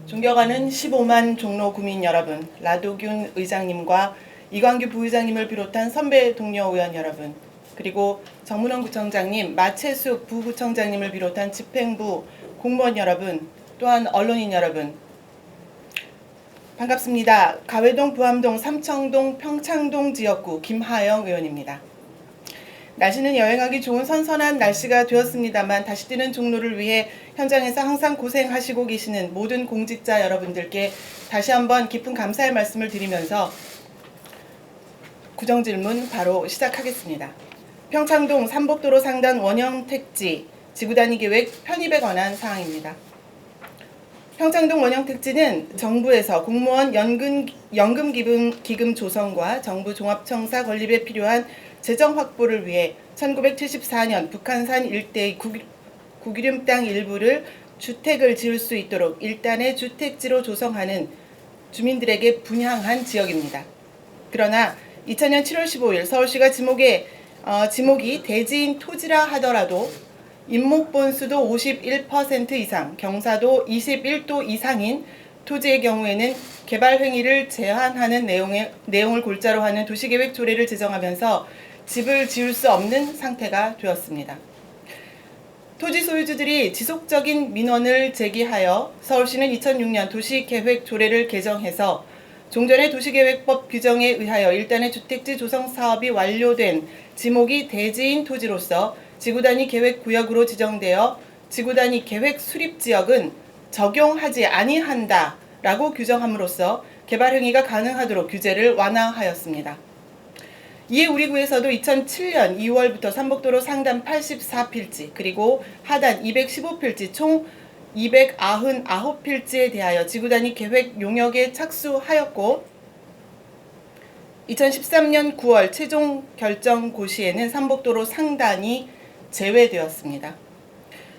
존경하는 15만 종로 구민 여러분, 라도균 의장님과 이광규 부의장님을 비롯한 선배 동료 의원 여러분, 그리고 정문원 구청장님, 마채숙 부구청장님을 비롯한 집행부 공무원 여러분, 또한 언론인 여러분, 반갑습니다. 가회동, 부암동, 삼청동, 평창동 지역구 김하영 의원입니다. 날씨는 여행하기 좋은 선선한 날씨가 되었습니다만 다시 뛰는 종로를 위해 현장에서 항상 고생하시고 계시는 모든 공직자 여러분들께 다시 한번 깊은 감사의 말씀을 드리면서 구정질문 바로 시작하겠습니다. 평창동 삼복도로 상단 원형 택지 지구단위 계획 편입에 관한 사항입니다. 평창동 원형 택지는 정부에서 공무원 연금기금 조성과 정부 종합청사 건립에 필요한 재정 확보를 위해 1974년 북한산 일대의 구기림 땅 일부를 주택을 지을 수 있도록 일단의 주택지로 조성하는 주민들에게 분향한 지역입니다. 그러나 2000년 7월 15일 서울시가 지목이 대지인 토지라 하더라도 인목본수도 51% 이상, 경사도 21도 이상인 토지의 경우에는 개발 행위를 제한하는 내용을 골자로 하는 도시계획 조례를 제정하면서 집을 지을 수 없는 상태가 되었습니다. 토지 소유주들이 지속적인 민원을 제기하여 서울시는 2006년 도시계획 조례를 개정해서 종전의 도시계획법 규정에 의하여 일단의 주택지 조성 사업이 완료된 지목이 대지인 토지로서 지구단위 계획구역으로 지정되어 지구단위 계획 수립지역은 적용하지 아니한다라고 규정함으로써 개발 행위가 가능하도록 규제를 완화하였습니다. 이에 우리 구에서도 2007년 2월부터 삼복도로 상단 84필지 그리고 하단 215필지 총 299필지에 대하여 지구단위 계획 용역에 착수하였고 2013년 9월 최종 결정 고시에는 삼복도로 상단이 제외되었습니다.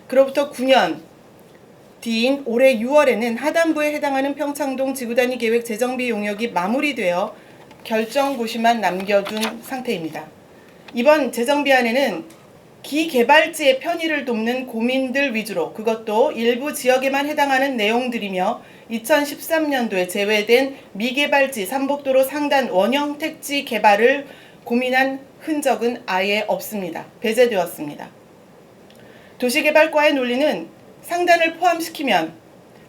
그로부터 9년 뒤인 올해 6월에는 하단부에 해당하는 평창동 지구단위 계획 재정비 용역이 마무리되어 결정고시만 남겨둔 상태입니다. 이번 재정비안에는 기개발지의 편의를 돕는 고민들 위주로 그것도 일부 지역에만 해당하는 내용들이며 2013년도에 제외된 미개발지 삼복도로 상단 원형 택지 개발을 고민한 흔적은 아예 없습니다. 배제되었습니다. 도시개발과의 논리는 상단을 포함시키면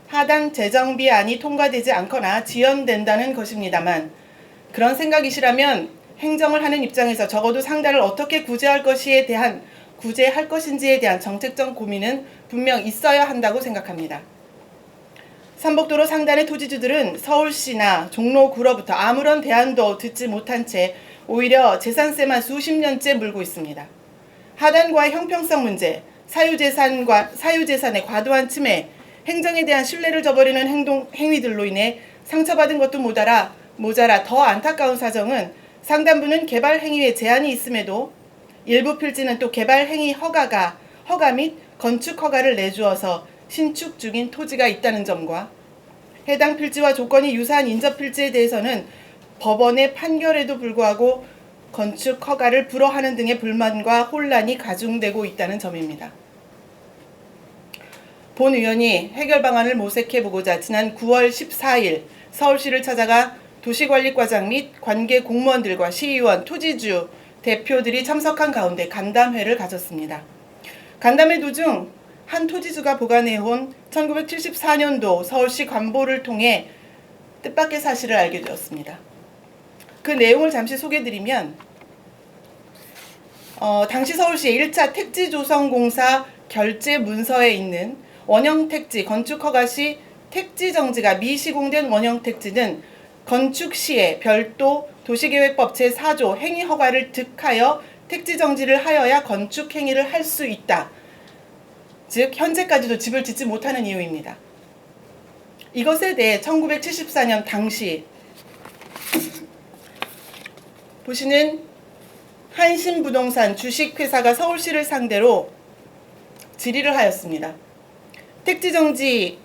하단 재정비안이 통과되지 않거나 지연된다는 것입니다만 그런 생각이시라면 행정을 하는 입장에서 적어도 상단을 어떻게 구제할 것인지에 대한 정책적 고민은 분명 있어야 한다고 생각합니다. 삼복도로 상단의 토지주들은 서울시나 종로구로부터 아무런 대안도 듣지 못한 채 오히려 재산세만 수십 년째 물고 있습니다. 하단과의 형평성 문제, 사유재산의 과도한 침해, 행정에 대한 신뢰를 저버리는 행위들로 인해 상처받은 것도 모자라 더 안타까운 사정은 상단부는 개발 행위에 제한이 있음에도 일부 필지는 또 개발 행위 허가 및 건축 허가를 내주어서 신축 중인 토지가 있다는 점과 해당 필지와 조건이 유사한 인접 필지에 대해서는 법원의 판결에도 불구하고 건축 허가를 불허하는 등의 불만과 혼란이 가중되고 있다는 점입니다. 본 의원이 해결 방안을 모색해보고자 지난 9월 14일 서울시를 찾아가 도시관리과장 및 관계 공무원들과 시의원, 토지주, 대표들이 참석한 가운데 간담회를 가졌습니다. 간담회 도중 한 토지주가 보관해온 1974년도 서울시 관보를 통해 뜻밖의 사실을 알게 되었습니다. 그 내용을 잠시 소개해드리면 당시 서울시의 1차 택지조성공사 결재 문서에 있는 원형택지 건축허가 시 택지정지가 미시공된 원형택지는 건축 시에 별도 도시계획법 제4조 행위허가를 득하여 택지정지를 하여야 건축 행위를 할 수 있다. 즉 현재까지도 집을 짓지 못하는 이유입니다. 이것에 대해 1974년 당시 보시는 한신부동산 주식회사가 서울시를 상대로 질의를 하였습니다. 택지정지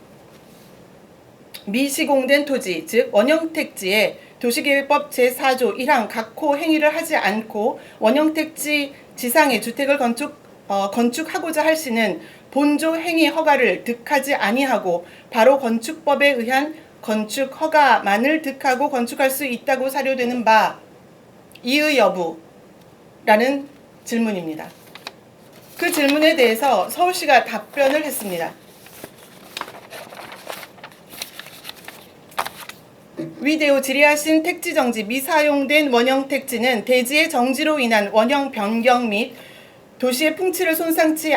미시공된 토지, 즉 원형택지에 도시계획법 제4조 1항 각호 행위를 하지 않고 원형택지 지상에 주택을 건축하고자 할 시는 본조 행위 허가를 득하지 아니하고 바로 건축법에 의한 건축 허가만을 득하고 건축할 수 있다고 사료되는 바 이의 여부라는 질문입니다. 그 질문에 대해서 서울시가 답변을 했습니다. 위대오 질의하신 택지 정지 미사용된 원형 택지는 대지의 정지로 인한 원형 변경 및 도시의 풍치를 손상치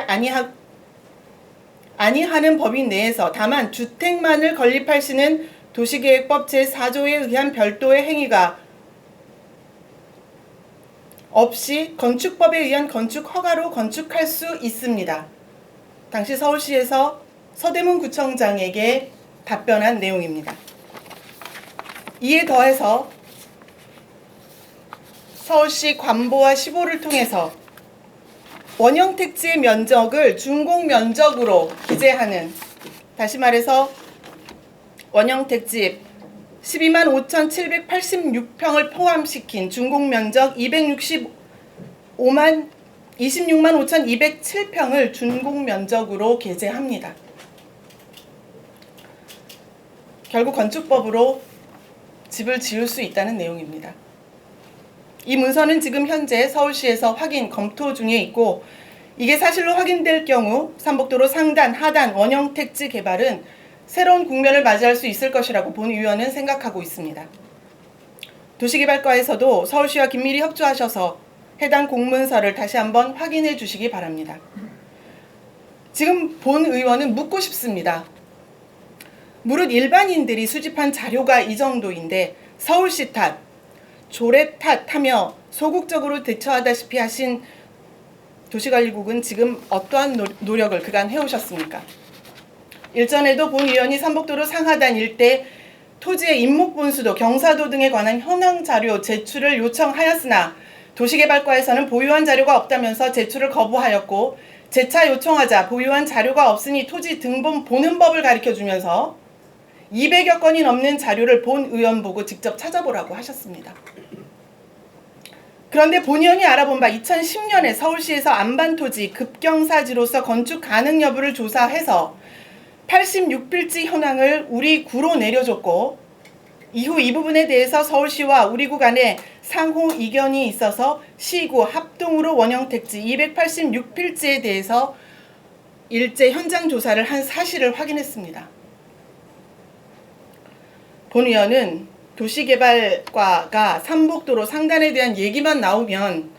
아니하는 법인 내에서 다만 주택만을 건립할 시는 도시계획법 제4조에 의한 별도의 행위가 없이 건축법에 의한 건축 허가로 건축할 수 있습니다. 당시 서울시에서 서대문 구청장에게 답변한 내용입니다. 이에 더해서 서울시 관보와 시보를 통해서 원형 택지의 면적을 준공 면적으로 기재하는, 다시 말해서 원형 택지 125만 5,786평을 포함시킨 준공 면적 26만 5,207평을 준공 면적으로 게재합니다. 결국 건축법으로 집을 지을 수 있다는 내용입니다. 이 문서는 지금 현재 서울시에서 확인, 검토 중에 있고, 이게 사실로 확인될 경우 삼복도로 상단, 하단 원형 택지 개발은 새로운 국면을 맞이할 수 있을 것이라고 본 의원은 생각하고 있습니다. 도시개발과에서도 서울시와 긴밀히 협조하셔서 해당 공문서를 다시 한번 확인해 주시기 바랍니다. 지금 본 의원은 묻고 싶습니다. 무릇 일반인들이 수집한 자료가 이 정도인데 서울시 탓, 조례 탓하며 소극적으로 대처하다시피 하신 도시관리국은 지금 어떠한 노력을 그간 해오셨습니까? 일전에도 본 의원이 삼복도로 상하단 일대 토지의 임목분수도, 경사도 등에 관한 현황 자료 제출을 요청하였으나 도시개발과에서는 보유한 자료가 없다면서 제출을 거부하였고, 재차 요청하자 보유한 자료가 없으니 토지 등본 보는 법을 가르쳐주면서 200여 건이 넘는 자료를 본 의원 보고 직접 찾아보라고 하셨습니다. 그런데 본 의원이 알아본 바 2010년에 서울시에서 안반 토지 급경사지로서 건축 가능 여부를 조사해서 86필지 현황을 우리 구로 내려줬고, 이후 이 부분에 대해서 서울시와 우리 구 간에 상호 이견이 있어서 시구 합동으로 원형 택지 286필지에 대해서 일제 현장 조사를 한 사실을 확인했습니다. 본 의원은 도시개발과가 삼복도로 상단에 대한 얘기만 나오면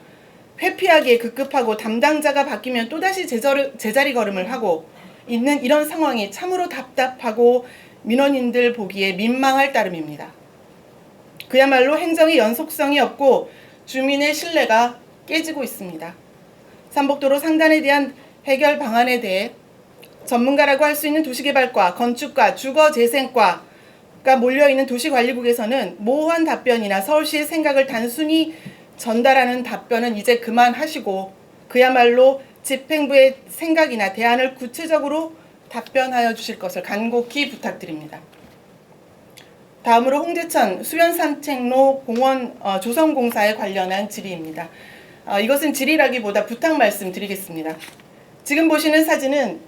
회피하기에 급급하고 담당자가 바뀌면 또다시 제자리 걸음을 하고 있는 이런 상황이 참으로 답답하고 민원인들 보기에 민망할 따름입니다. 그야말로 행정의 연속성이 없고 주민의 신뢰가 깨지고 있습니다. 삼복도로 상단에 대한 해결 방안에 대해 전문가라고 할 수 있는 도시개발과, 건축과, 주거재생과가 몰려있는 도시관리국에서는 모호한 답변이나 서울시의 생각을 단순히 전달하는 답변은 이제 그만하시고 그야말로 집행부의 생각이나 대안을 구체적으로 답변하여 주실 것을 간곡히 부탁드립니다. 다음으로 홍제천 수변산책로 공원 조성공사에 관련한 질의입니다. 이것은 질의라기보다 부탁 말씀드리겠습니다. 지금 보시는 사진은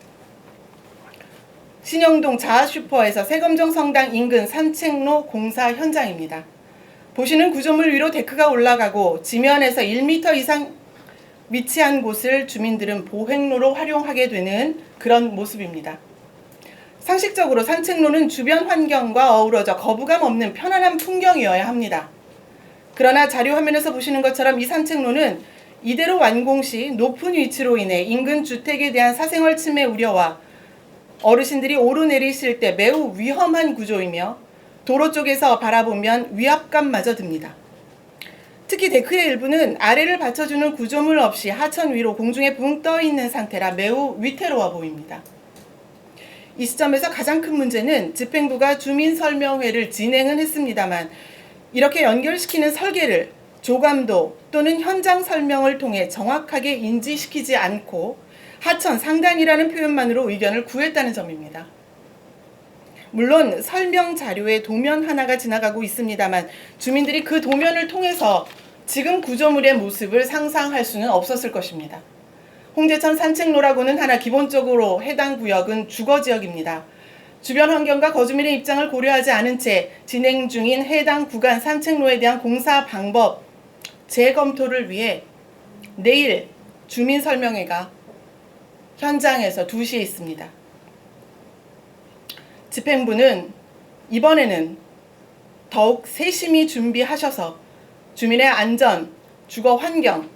신영동 자아슈퍼에서 세검정 성당 인근 산책로 공사 현장입니다. 보시는 구조물 위로 데크가 올라가고 지면에서 1m 이상 위치한 곳을 주민들은 보행로로 활용하게 되는 그런 모습입니다. 상식적으로 산책로는 주변 환경과 어우러져 거부감 없는 편안한 풍경이어야 합니다. 그러나 자료 화면에서 보시는 것처럼 이 산책로는 이대로 완공 시 높은 위치로 인해 인근 주택에 대한 사생활 침해 우려와 어르신들이 오르내리실 때 매우 위험한 구조이며 도로 쪽에서 바라보면 위압감마저 듭니다. 특히 데크의 일부는 아래를 받쳐주는 구조물 없이 하천 위로 공중에 붕 떠 있는 상태라 매우 위태로워 보입니다. 이 시점에서 가장 큰 문제는 집행부가 주민설명회를 진행은 했습니다만 이렇게 연결시키는 설계를 조감도 또는 현장 설명을 통해 정확하게 인지시키지 않고 하천 상단이라는 표현만으로 의견을 구했다는 점입니다. 물론 설명 자료에 도면 하나가 지나가고 있습니다만 주민들이 그 도면을 통해서 지금 구조물의 모습을 상상할 수는 없었을 것입니다. 홍제천 산책로라고는 하나 기본적으로 해당 구역은 주거지역입니다. 주변 환경과 거주민의 입장을 고려하지 않은 채 진행 중인 해당 구간 산책로에 대한 공사 방법 재검토를 위해 내일 주민설명회가 현장에서 2시에 있습니다. 집행부는 이번에는 더욱 세심히 준비하셔서 주민의 안전, 주거 환경,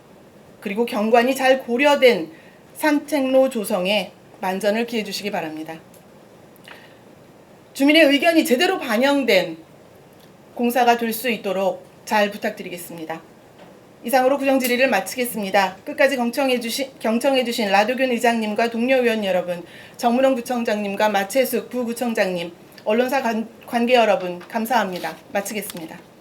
그리고 경관이 잘 고려된 산책로 조성에 만전을 기해 주시기 바랍니다. 주민의 의견이 제대로 반영된 공사가 될 수 있도록 잘 부탁드리겠습니다. 이상으로 구정질의를 마치겠습니다. 끝까지 경청해주신 라도균 의장님과 동료 의원 여러분, 정문홍 부청장님과 마채숙 부구청장님, 언론사 관계 여러분 감사합니다. 마치겠습니다.